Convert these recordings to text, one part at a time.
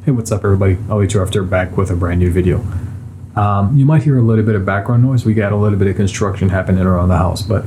Hey, what's up, everybody? Ali After back with a brand new video. You might hear a little bit of background noise. We got a little bit of construction happening around the house, but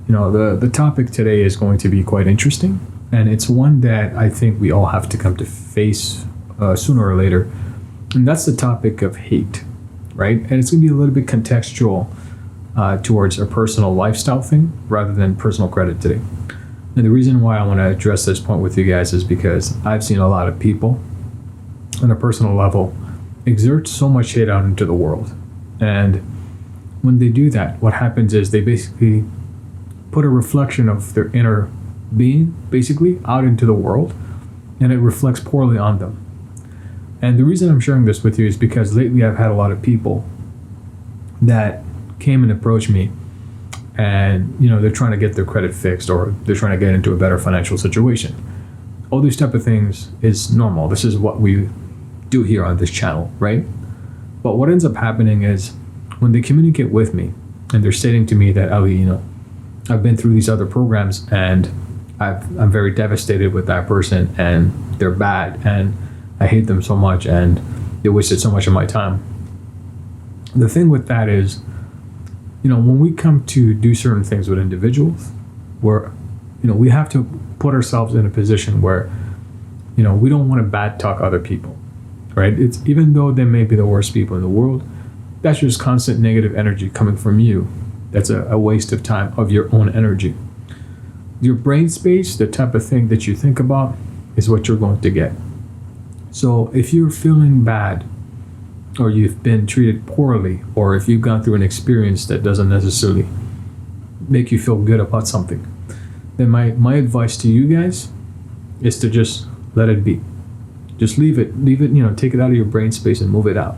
the topic today is going to be quite interesting, and it's one that I think we all have to come to face sooner or later, and that's the topic of hate, right? And it's going to be a little bit contextual towards a personal lifestyle thing rather than personal credit today. And the reason why I want to address this point with you guys is because I've seen a lot of people on a personal level exert so much hate out into the world. And when they do that, what happens is they basically put a reflection of their inner being basically out into the world, and it reflects poorly on them. And the reason I'm sharing this with you is because lately I've had a lot of people that came and approached me, and they're trying to get their credit fixed, or they're trying to get into a better financial situation. All these type of things is normal. This is what we do here on this channel, right? But what ends up happening is when they communicate with me and they're stating to me that, Ali, I've been through these other programs and I'm very devastated with that person, and they're bad and I hate them so much and they wasted so much of my time. The thing with that is, when we come to do certain things with individuals, where we have to put ourselves in a position where we don't want to bad talk other people, right? It's even though they may be the worst people in the world, that's just constant negative energy coming from you. That's a waste of time of your own energy. Your brain space, the type of thing that you think about, is what you're going to get. So if you're feeling bad, or you've been treated poorly, or if you've gone through an experience that doesn't necessarily make you feel good about something, then my advice to you guys is to just let it be. Just leave it, take it out of your brain space and move it out.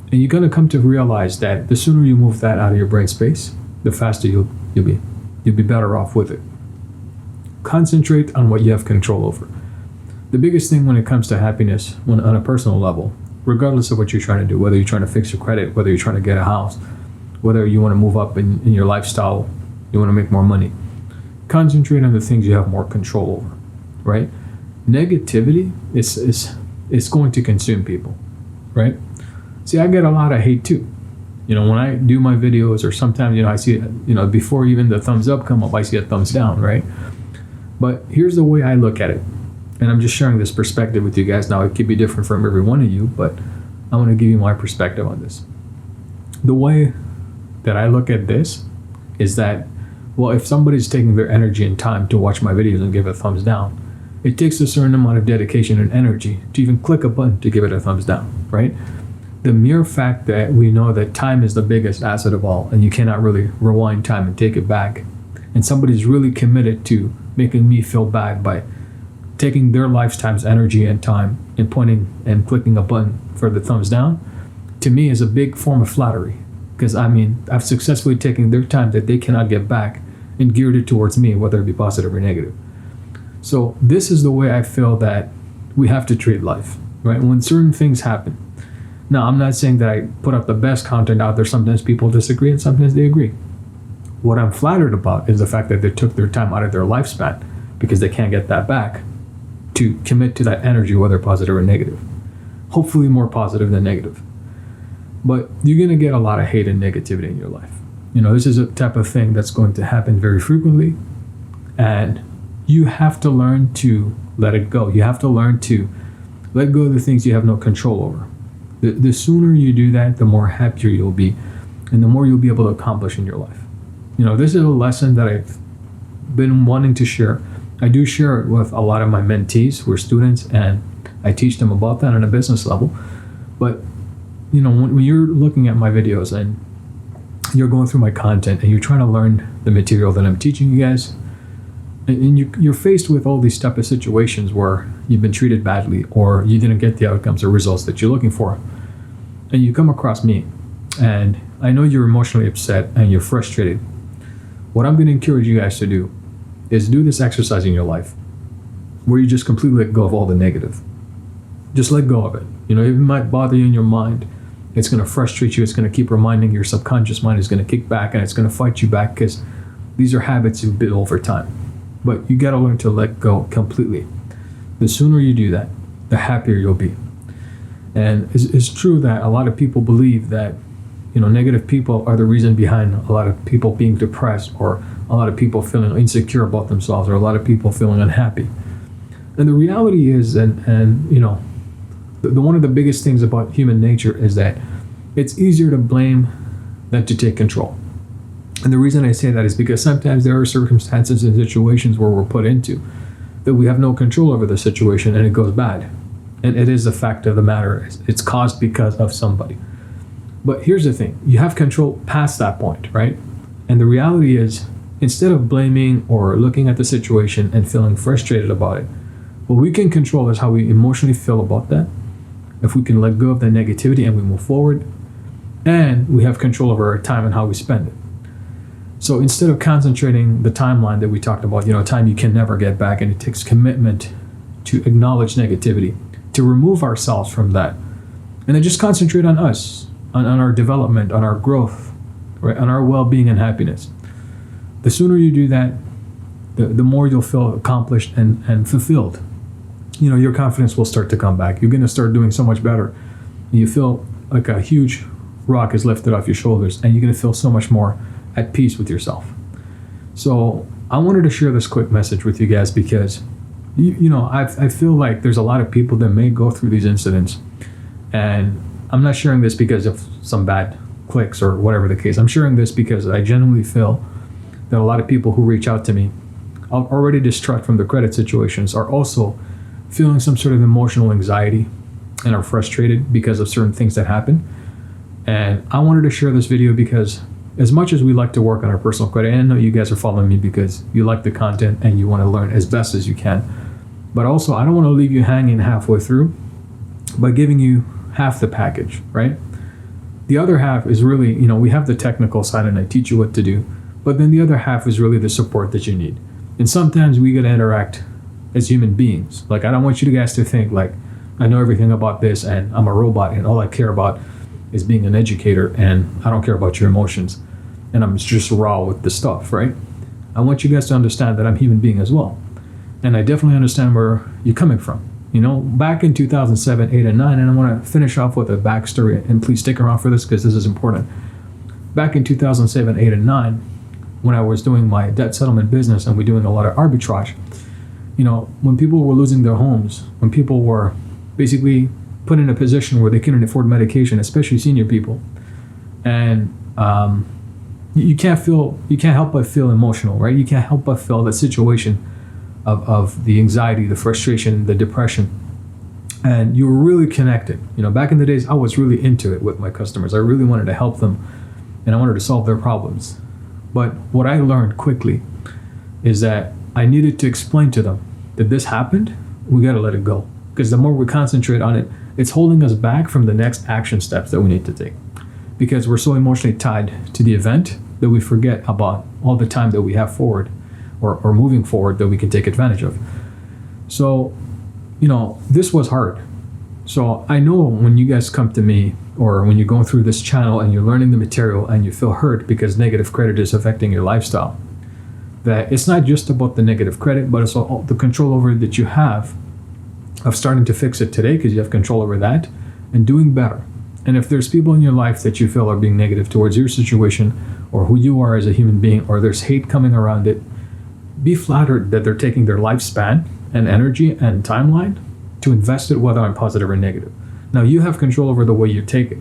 And you're gonna come to realize that the sooner you move that out of your brain space, the faster you'll be better off with it. Concentrate on what you have control over. The biggest thing when it comes to happiness, on a personal level, regardless of what you're trying to do, whether you're trying to fix your credit, whether you're trying to get a house, whether you want to move up in your lifestyle, you want to make more money, concentrate on the things you have more control over, right? Negativity is going to consume people, right? See, I get a lot of hate too. When I do my videos, or sometimes, I see, before even the thumbs up come up, I see a thumbs down, right? But here's the way I look at it. And I'm just sharing this perspective with you guys. Now, it could be different from every one of you, but I want to give you my perspective on this. The way that I look at this is that, well, if somebody's taking their energy and time to watch my videos and give a thumbs down, it takes a certain amount of dedication and energy to even click a button to give it a thumbs down, right? The mere fact that we know that time is the biggest asset of all, and you cannot really rewind time and take it back, and somebody's really committed to making me feel bad by taking their lifetime's energy and time and pointing and clicking a button for the thumbs down, to me is a big form of flattery. Because I've successfully taken their time that they cannot get back and geared it towards me, whether it be positive or negative. So this is the way I feel that we have to treat life, right? When certain things happen. Now, I'm not saying that I put out the best content out there. Sometimes people disagree and sometimes they agree. What I'm flattered about is the fact that they took their time out of their lifespan, because they can't get that back, to commit to that energy, whether positive or negative. Hopefully more positive than negative. But you're going to get a lot of hate and negativity in your life. This is a type of thing that's going to happen very frequently. And you have to learn to let it go. You have to learn to let go of the things you have no control over. The sooner you do that, the more happier you'll be, and the more you'll be able to accomplish in your life. This is a lesson that I've been wanting to share. I do share it with a lot of my mentees who are students, and I teach them about that on a business level. But, when you're looking at my videos and you're going through my content and you're trying to learn the material that I'm teaching you guys, and you're faced with all these type of situations where you've been treated badly, or you didn't get the outcomes or results that you're looking for, and you come across me, and I know you're emotionally upset and you're frustrated. What I'm going to encourage you guys to do is do this exercise in your life where you just completely let go of all the negative. Just let go of it. It might bother you in your mind. It's going to frustrate you. It's going to keep reminding your subconscious mind is going to kick back, and it's going to fight you back, because these are habits you've built over time. But you got to learn to let go completely. The sooner you do that, the happier you'll be. And it's true that a lot of people believe that, negative people are the reason behind a lot of people being depressed, or a lot of people feeling insecure about themselves, or a lot of people feeling unhappy. And the reality is, one of the biggest things about human nature is that it's easier to blame than to take control. And the reason I say that is because sometimes there are circumstances and situations where we're put into that we have no control over the situation, and it goes bad. And it is the fact of the matter. It's caused because of somebody. But here's the thing. You have control past that point, right? And the reality is, instead of blaming or looking at the situation and feeling frustrated about it, what we can control is how we emotionally feel about that. If we can let go of the negativity and we move forward, and we have control over our time and how we spend it. So instead of concentrating the timeline that we talked about, time you can never get back, and it takes commitment to acknowledge negativity, to remove ourselves from that, and then just concentrate on us, on our development, on our growth, right, on our well-being and happiness. The sooner you do that, the more you'll feel accomplished and fulfilled. Your confidence will start to come back. You're going to start doing so much better. You feel like a huge rock is lifted off your shoulders, and you're going to feel so much more at peace with yourself. So I wanted to share this quick message with you guys because I feel like there's a lot of people that may go through these incidents, and I'm not sharing this because of some bad clicks or whatever the case. I'm sharing this because I genuinely feel that a lot of people who reach out to me, already distraught from the credit situations, are also feeling some sort of emotional anxiety and are frustrated because of certain things that happen. And I wanted to share this video because as much as we like to work on our personal credit, and I know you guys are following me because you like the content and you want to learn as best as you can, but also I don't want to leave you hanging halfway through by giving you half the package, right? The other half is really, we have the technical side and I teach you what to do, but then the other half is really the support that you need. And sometimes we got to interact as human beings. Like, I don't want you guys to think like I know everything about this and I'm a robot and all I care about is being an educator and I don't care about your emotions and I'm just raw with the stuff, right? I want you guys to understand that I'm a human being as well. And I definitely understand where you're coming from. Back in 2007, 8, and 9, and I want to finish off with a backstory, and please stick around for this because this is important. Back in 2007, 8, and 9, when I was doing my debt settlement business and we're doing a lot of arbitrage, when people were losing their homes, when people were basically put in a position where they couldn't afford medication, especially senior people, and you can't help but feel emotional, right? You can't help but feel that situation of the anxiety, the frustration, the depression, and you were really connected. Back in the days, I was really into it with my customers. I really wanted to help them, and I wanted to solve their problems. But what I learned quickly is that I needed to explain to them that this happened, we got to let it go. Because the more we concentrate on it, it's holding us back from the next action steps that we need to take. Because we're so emotionally tied to the event that we forget about all the time that we have forward or moving forward that we can take advantage of. So, this was hard. So I know when you guys come to me or when you're going through this channel and you're learning the material and you feel hurt because negative credit is affecting your lifestyle, that it's not just about the negative credit, but it's all the control over it that you have of starting to fix it today because you have control over that and doing better. And if there's people in your life that you feel are being negative towards your situation or who you are as a human being, or there's hate coming around it, be flattered that they're taking their lifespan and energy and timeline to invest it, whether I'm positive or negative. Now you have control over the way you take it.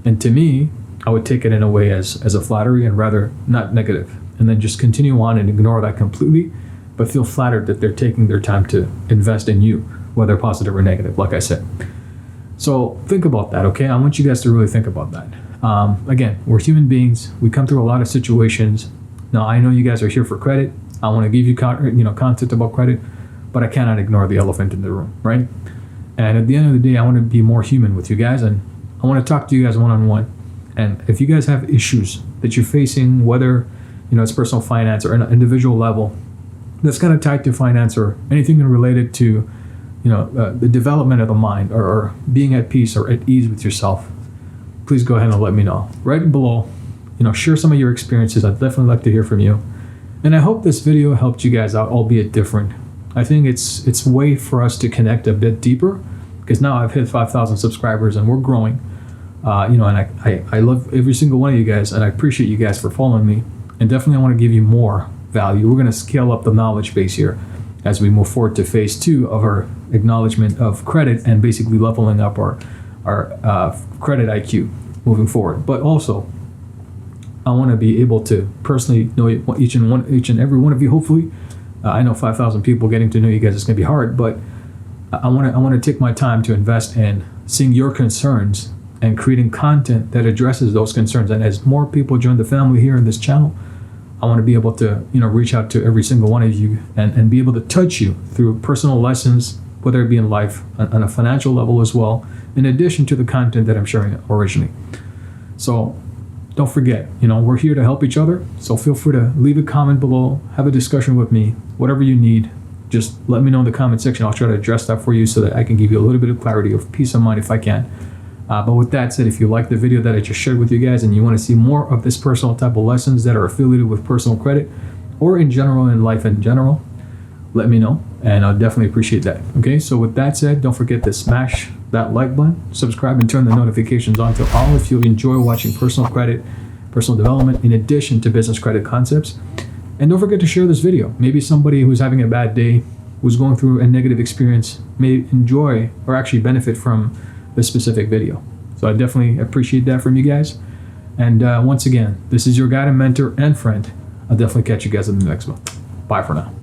And to me, I would take it in a way as a flattery and rather not negative. And then just continue on and ignore that completely, but feel flattered that they're taking their time to invest in you, whether positive or negative, like I said. So think about that, okay? I want you guys to really think about that. Again, we're human beings. We come through a lot of situations. Now, I know you guys are here for credit. I want to give you content about credit, but I cannot ignore the elephant in the room, right? And at the end of the day, I want to be more human with you guys, and I want to talk to you guys one-on-one. And if you guys have issues that you're facing, whether it's personal finance or an individual level that's kind of tied to finance or anything related to the development of the mind or being at peace or at ease with yourself, please go ahead and let me know. Right below, share some of your experiences. I'd definitely like to hear from you. And I hope this video helped you guys out, albeit different. I think it's a way for us to connect a bit deeper because now I've hit 5,000 subscribers and we're growing. And I love every single one of you guys, and I appreciate you guys for following me. And definitely I want to give you more value. We're going to scale up the knowledge base here as we move forward to phase 2 of our acknowledgement of credit and basically leveling up our credit IQ moving forward. But also, I want to be able to personally know each and every one of you. Hopefully, I know 5,000 people getting to know you guys is going to be hard, but I want to take my time to invest in seeing your concerns and creating content that addresses those concerns. And as more people join the family here in this channel, I want to be able to reach out to every single one of you and be able to touch you through personal lessons, whether it be in life, on a financial level as well, in addition to the content that I'm sharing originally. So don't forget, we're here to help each other. So feel free to leave a comment below, have a discussion with me, whatever you need. Just let me know in the comment section. I'll try to address that for you so that I can give you a little bit of clarity, of peace of mind if I can. But with that said, if you like the video that I just shared with you guys and you want to see more of this personal type of lessons that are affiliated with personal credit or in general, in life in general, let me know, and I'll definitely appreciate that. Okay, so with that said, don't forget to smash that like button, subscribe, and turn the notifications on to all if you enjoy watching personal credit, personal development, in addition to business credit concepts. And don't forget to share this video. Maybe somebody who's having a bad day, who's going through a negative experience, may enjoy or actually benefit from this specific video. So I definitely appreciate that from you guys. And once again, this is your guide and mentor and friend. I'll definitely catch you guys in the next one. Bye for now.